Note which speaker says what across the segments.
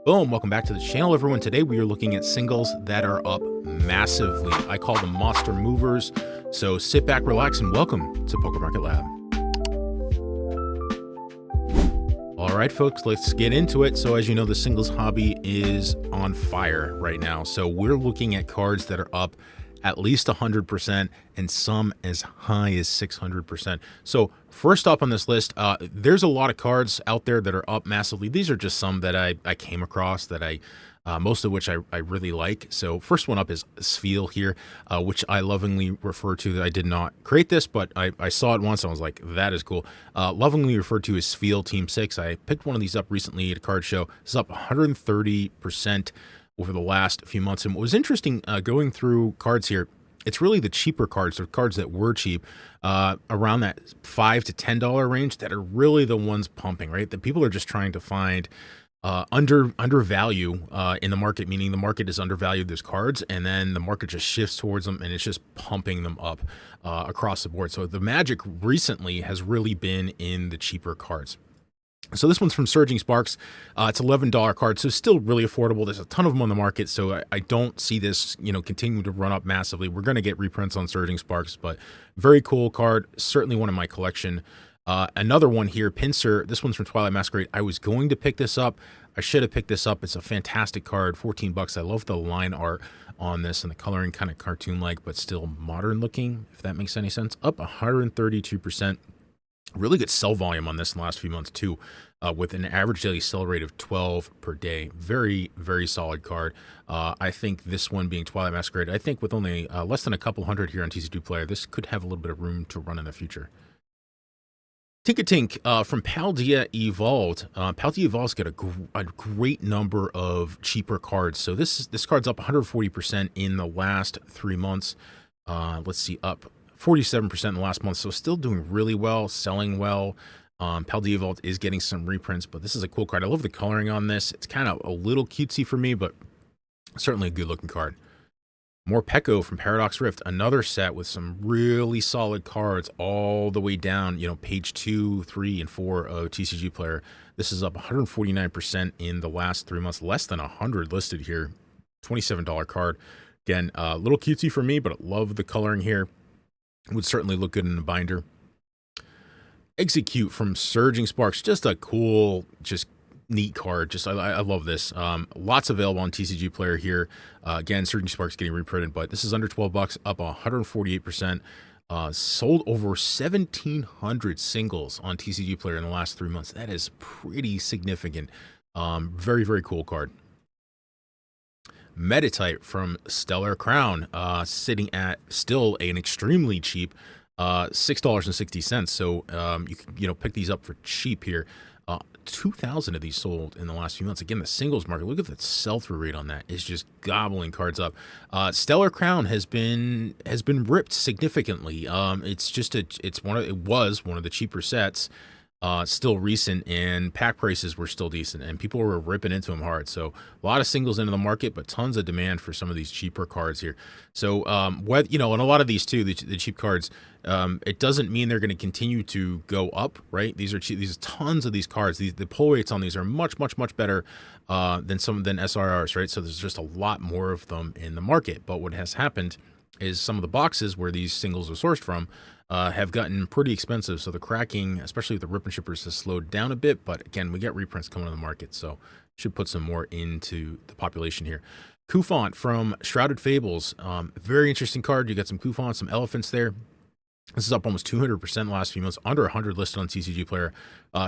Speaker 1: Boom, welcome back to the channel, everyone. Today we are looking at singles that are up massively. I call them monster movers. So sit back, relax, and welcome to PokeMarketLab. All right, folks, let's get into it. So as you know, the singles hobby is on fire right now. So we're looking at cards that are up at least 100% and some as high as 600%. So first up on this list, there's a lot of cards out there that are up massively. These are just some that I came across that most of which I really like. So first one up is Spheal here, which I lovingly refer to. I did not create this, but I saw it once and I was like, that is cool. Lovingly referred to as Spheal Team 6. I picked one of these up recently at a card show. It's up 130% over the last few months. And what was interesting going through cards here, it's really the cheaper cards, or cards that were cheap, around that $5 to $10 range that are really the ones pumping, right? That people are just trying to find undervalue in the market, meaning the market is undervalued those cards, and then the market just shifts towards them and it's just pumping them up across the board. So the magic recently has really been in the cheaper cards. So this one's from Surging Sparks. It's $11 card, so still really affordable. There's a ton of them on the market, so I don't see this, continuing to run up massively. We're going to get reprints on Surging Sparks, but very cool card. Certainly one in my collection. Another one here, Pinsir. This one's from Twilight Masquerade. I was going to pick this up. I should have picked this up. It's a fantastic card, 14 bucks. I love the line art on this and the coloring, kind of cartoon-like, but still modern looking, if that makes any sense. Up 132%. Really good sell volume on this in the last few months too, with an average daily sell rate of 12 per day. Very, very solid card. I think this one being Twilight Masquerade, I think with only less than a couple hundred here on TCG Player, this could have a little bit of room to run in the future. Tinkatink from Paldea Evolved. Paldea Evolved's got a great number of cheaper cards. So this card's up 140% in the last 3 months. Let's see, up 47% in the last month, so still doing really well, selling well. Paldea Vault is getting some reprints, but this is a cool card. I love the coloring on this. It's kind of a little cutesy for me, but certainly a good-looking card. More Peko from Paradox Rift, another set with some really solid cards all the way down, page 2, 3, and 4 of TCG Player. This is up 149% in the last 3 months, less than 100 listed here. $27 card. Again, a little cutesy for me, but I love the coloring here. Would certainly look good in a binder. Execute from Surging Sparks, just a cool, just neat card. I love this. Lots available on TCG Player here. Again, Surging Sparks getting reprinted, but this is under 12 bucks, up 148%. Sold over 1,700 singles on TCG Player in the last 3 months. That is pretty significant. Very, very cool card. Meditite from Stellar Crown, sitting at still an extremely cheap $6.60. So you can pick these up for cheap here. 2,000 of these sold in the last few months. Again, the singles market, look at the sell-through rate on that. It's just gobbling cards up. Stellar Crown has been ripped significantly. It was one of the cheaper sets. Still recent, and pack prices were still decent, and people were ripping into them hard. So a lot of singles into the market, but tons of demand for some of these cheaper cards here. So and a lot of these too, the cheap cards, it doesn't mean they're going to continue to go up, right? These are cheap. These tons of these cards. The pull rates on these are much better than SRRs, right? So there's just a lot more of them in the market. But what has happened is some of the boxes where these singles are sourced from have gotten pretty expensive. So the cracking, especially with the rip and shippers, has slowed down a bit. But again, we get reprints coming on the market, so should put some more into the population here. Kufant from Shrouded Fables. Very interesting card. You got some Kufant, some elephants there. This is up almost 200% in the last few months, under 100 listed on TCG Player.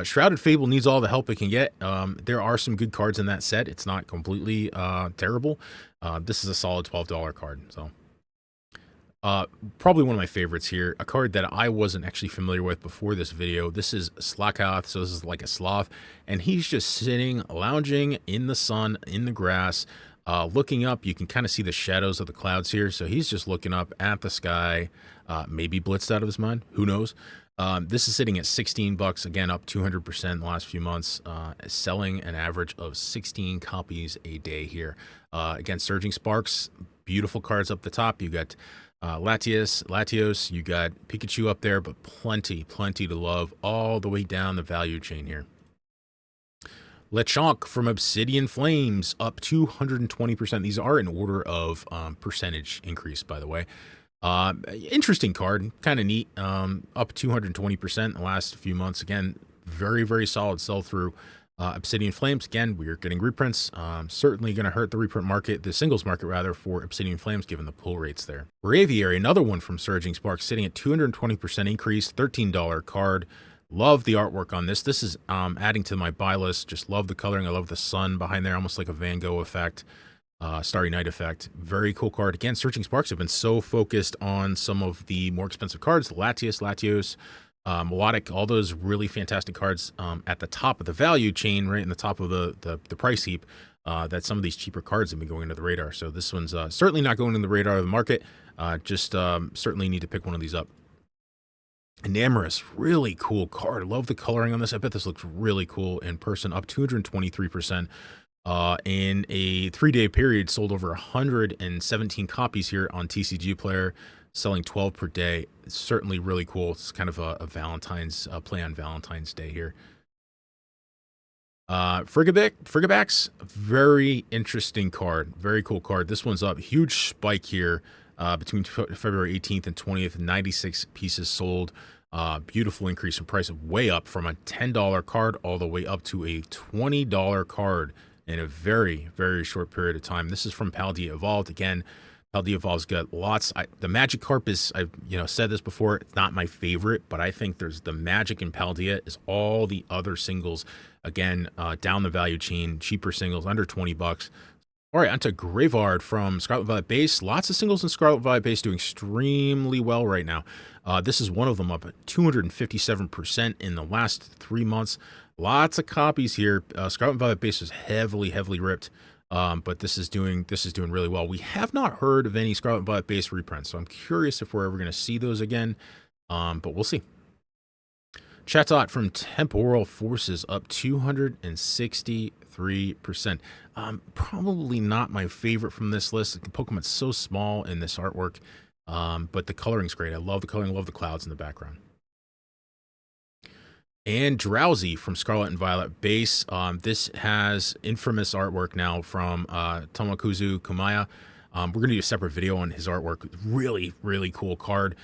Speaker 1: Shrouded Fable needs all the help it can get. There are some good cards in that set. It's not completely terrible. This is a solid $12 card. So probably one of my favorites here, a card that I wasn't actually familiar with before this video. This is Slakath, so this is like a sloth, and he's just sitting, lounging in the sun, in the grass, looking up. You can kind of see the shadows of the clouds here, so he's just looking up at the sky, maybe blitzed out of his mind, who knows. This is sitting at 16 bucks, again up 200% in the last few months, selling an average of 16 copies a day here. Again, Surging Sparks, beautiful cards up the top. You got Latios, you got Pikachu up there, but plenty to love all the way down the value chain here. Lechonk from Obsidian Flames up 220%. These are in order of percentage increase, by the way. Interesting card, kind of neat. Up 220% in the last few months. Again, very, very solid sell through. Obsidian Flames, again, we're getting reprints. Certainly going to hurt the reprint market, the singles market rather, for Obsidian Flames, given the pull rates there. Braviary, another one from Surging Sparks, sitting at 220% increase, $13 card. Love the artwork on this. This is adding to my buy list. Just love the coloring. I love the sun behind there, almost like a Van Gogh effect, Starry Night effect. Very cool card. Again, Searching Sparks have been so focused on some of the more expensive cards, Latios, Melodic, all those really fantastic cards at the top of the value chain, right in the top of the price heap, that some of these cheaper cards have been going into the radar. So this one's certainly not going in the radar of the market. Just certainly need to pick one of these up. Enamorous, really cool card. Love the coloring on this. I bet this looks really cool in person. Up 223%. In a 3-day period, sold over 117 copies here on TCG Player, selling 12 per day. It's certainly really cool. It's kind of a Valentine's play on Valentine's Day here. Frigabax, very interesting card. Very cool card. This one's up. Huge spike here between February 18th and 20th. 96 pieces sold. Beautiful increase in price, way up from a $10 card all the way up to a $20 card in a very, very short period of time. This is from Paldea Evolved. Again, Paldea Evolved's got lots. The Magikarp is, I've said this before, it's not my favorite, but I think there's the magic in Paldea is all the other singles. Again, down the value chain, cheaper singles, under 20 bucks. All right, onto Graveyard from Scarlet Violet Base. Lots of singles in Scarlet Violet Base doing extremely well right now. This is one of them, up at 257% in the last 3 months. Lots of copies here. Scarlet Violet Base is heavily ripped, but this is doing really well. We have not heard of any Scarlet Violet Base reprints, so I'm curious if we're ever going to see those again, but we'll see. Chatot from Temporal Forces up 263%. Probably not my favorite from this list. The Pokemon's so small in this artwork, but the coloring's great. I love the coloring, love the clouds in the background. And Drowsy from Scarlet and Violet Base. This has infamous artwork now from Tomokazu Kumaya. We're going to do a separate video on his artwork. Really, really cool card.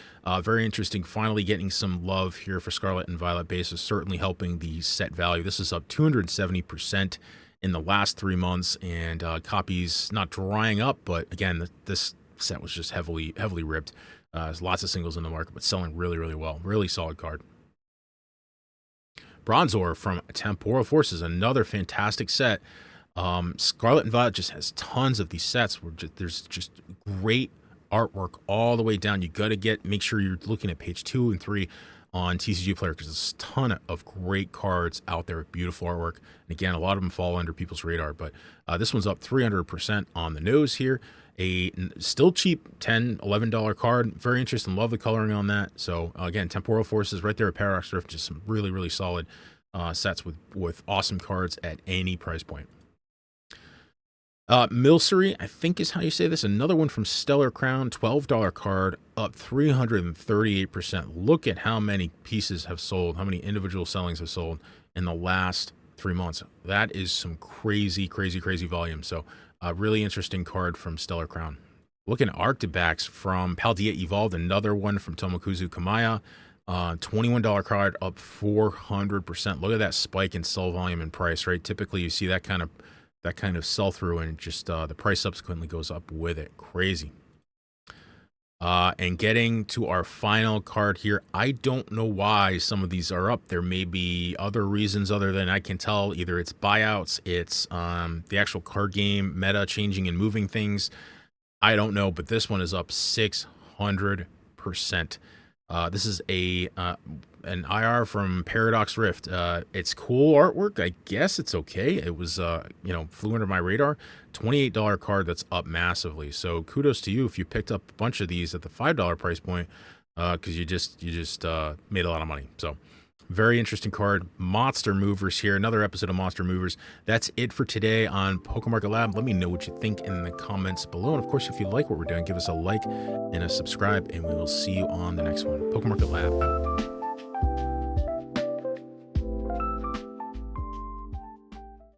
Speaker 1: Very interesting. Finally getting some love here for Scarlet and Violet Base is certainly helping the set value. This is up 270% in the last 3 months, and copies not drying up, but again, this set was just heavily ripped. There's lots of singles in the market, but selling really, really well. Really solid card. Bronzor from Temporal Forces, another fantastic set. Scarlet and Violet just has tons of these sets where there's just great artwork all the way down. You got to make sure you're looking at page 2 and 3 on TCG Player, because there's a ton of great cards out there with beautiful artwork. And again, a lot of them fall under people's radar, but this one's up 300% on the nose here. A still cheap $10, $11 card. Very interesting. Love the coloring on that. So again, Temporal Forces right there at Paradox Rift. Just some really, really solid sets with awesome cards at any price point. Milcery, I think is how you say this. Another one from Stellar Crown, $12 card, up 338%. Look at how many pieces have sold, how many individual sellings have sold in the last 3 months. That is some crazy volume. So really interesting card from Stellar Crown. Looking at Arctibax from Paldea Evolved, another one from Tomokazu Kumaya. $21 card, up 400%. Look at that spike in sell volume and price, right? Typically you see that kind of sell through, and just the price subsequently goes up with it. Crazy. And getting to our final card here, I don't know why some of these are up. There may be other reasons other than I can tell. Either it's buyouts, it's the actual card game meta changing and moving things. I don't know, but this one is up 600%. This is an IR from Paradox Rift. It's cool artwork. I guess it's okay. It was flew under my radar. $28 card that's up massively. So kudos to you if you picked up a bunch of these at the $5 price point, because you just made a lot of money. So very interesting card. Monster Movers here. Another episode of Monster Movers. That's it for today on PokeMarketLab. Let me know what you think in the comments below. And of course, if you like what we're doing, give us a like and a subscribe, and we will see you on the next one. PokeMarketLab out.